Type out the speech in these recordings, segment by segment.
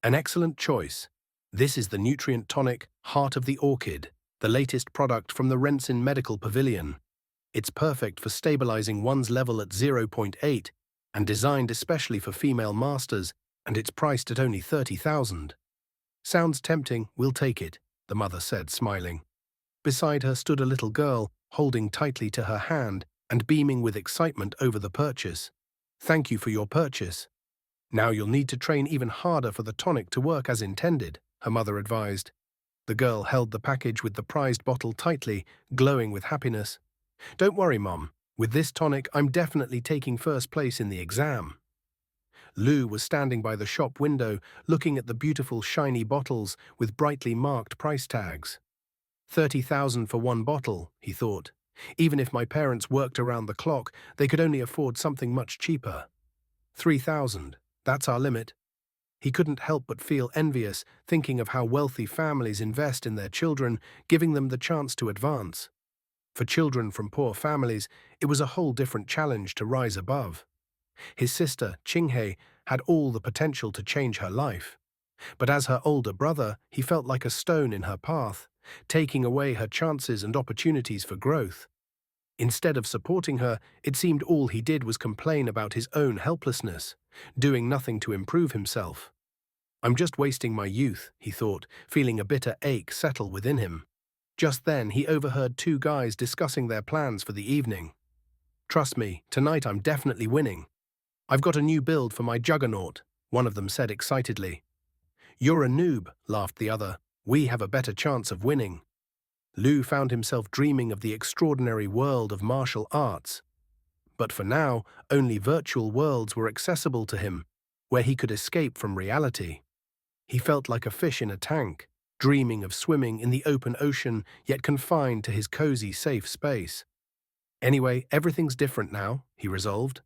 An excellent choice. This is the nutrient tonic Heart of the Orchid, the latest product from the Rensin Medical Pavilion. It's perfect for stabilizing one's level at zero point 0.8 and designed especially for female masters, and it's priced at only 30,000. Sounds tempting, we'll take it, the mother said, smiling. Beside her stood a little girl, holding tightly to her hand and beaming with excitement over the purchase. Thank you for your purchase. Now you'll need to train even harder for the tonic to work as intended, her mother advised. The girl held the package with the prized bottle tightly, glowing with happiness. Don't worry, Mom. With this tonic, I'm definitely taking first place in the exam. Lou was standing by the shop window, looking at the beautiful shiny bottles with brightly marked price tags. 30,000 for one bottle, he thought. Even if my parents worked around the clock, they could only afford something much cheaper. 3,000, that's our limit. He couldn't help but feel envious, thinking of how wealthy families invest in their children, giving them the chance to advance. For children from poor families, it was a whole different challenge to rise above. His sister, Qinghe, had all the potential to change her life. But as her older brother, he felt like a stone in her path, taking away her chances and opportunities for growth. Instead of supporting her, it seemed all he did was complain about his own helplessness, doing nothing to improve himself. I'm just wasting my youth, he thought, feeling a bitter ache settle within him. Just then, he overheard two guys discussing their plans for the evening. Trust me, tonight I'm definitely winning. I've got a new build for my juggernaut, one of them said excitedly. You're a noob, laughed the other. We have a better chance of winning. Lou found himself dreaming of the extraordinary world of martial arts. But for now, only virtual worlds were accessible to him, where he could escape from reality. He felt like a fish in a tank, dreaming of swimming in the open ocean, yet confined to his cozy, safe space. Anyway, everything's different now, he resolved.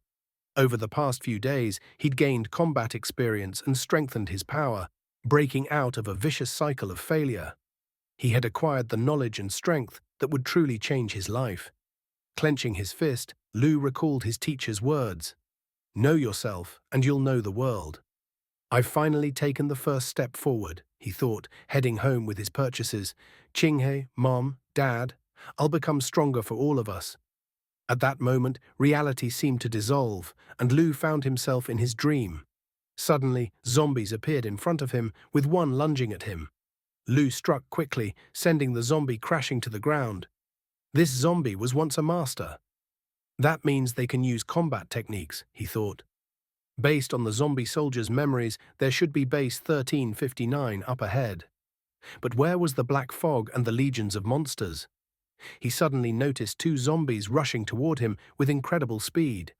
Over the past few days, he'd gained combat experience and strengthened his power, breaking out of a vicious cycle of failure. He had acquired the knowledge and strength that would truly change his life. Clenching his fist, Lou recalled his teacher's words. Know yourself, and you'll know the world. I've finally taken the first step forward, he thought, heading home with his purchases. Qinghe, Mom, Dad, I'll become stronger for all of us. At that moment, reality seemed to dissolve, and Lou found himself in his dream. Suddenly, zombies appeared in front of him, with one lunging at him. Lou struck quickly, sending the zombie crashing to the ground. This zombie was once a master. That means they can use combat techniques, he thought. Based on the zombie soldier's memories, there should be base 1359 up ahead. But where was the black fog and the legions of monsters? He suddenly noticed two zombies rushing toward him with incredible speed.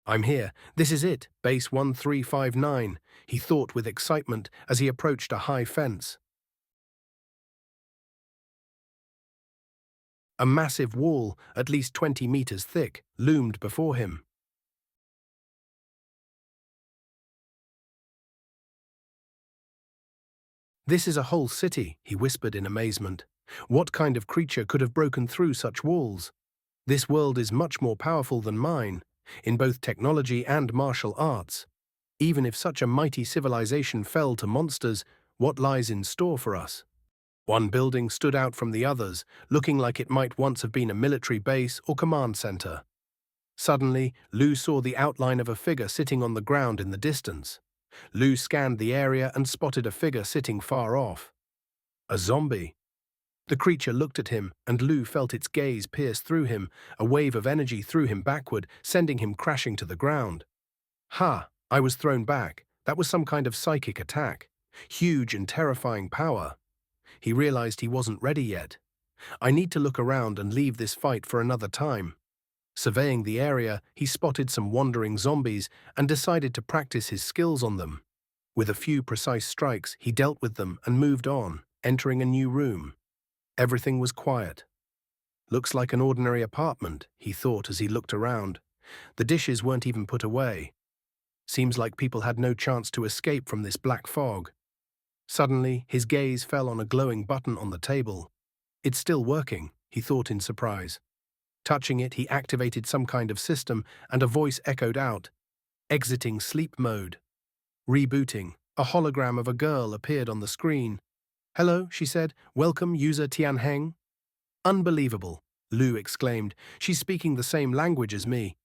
I'm here. This is it, base 1359, he thought with excitement as he approached a high fence. A massive wall, at least 20 meters thick, loomed before him. This is a whole city, he whispered in amazement. What kind of creature could have broken through such walls? This world is much more powerful than mine, in both technology and martial arts. Even if such a mighty civilization fell to monsters, what lies in store for us? One building stood out from the others, looking like it might once have been a military base or command center. Suddenly, Lou saw the outline of a figure sitting on the ground in the distance. Lou scanned the area and spotted a figure sitting far off. A zombie. The creature looked at him, and Lou felt its gaze pierce through him. A wave of energy threw him backward, sending him crashing to the ground. Ha! I was thrown back. That was some kind of psychic attack. Huge and terrifying power. He realized he wasn't ready yet. I need to look around and leave this fight for another time. Surveying the area, he spotted some wandering zombies and decided to practice his skills on them. With a few precise strikes, he dealt with them and moved on, entering a new room. Everything was quiet. Looks like an ordinary apartment, he thought as he looked around. The dishes weren't even put away. Seems like people had no chance to escape from this black fog. Suddenly, his gaze fell on a glowing button on the table. It's still working, he thought in surprise. Touching it, he activated some kind of system, and a voice echoed out, "Exiting sleep mode." Rebooting. A hologram of a girl appeared on the screen. "Hello," she said. "Welcome, user Tianheng." "Unbelievable," Lu exclaimed. "She's speaking the same language as me."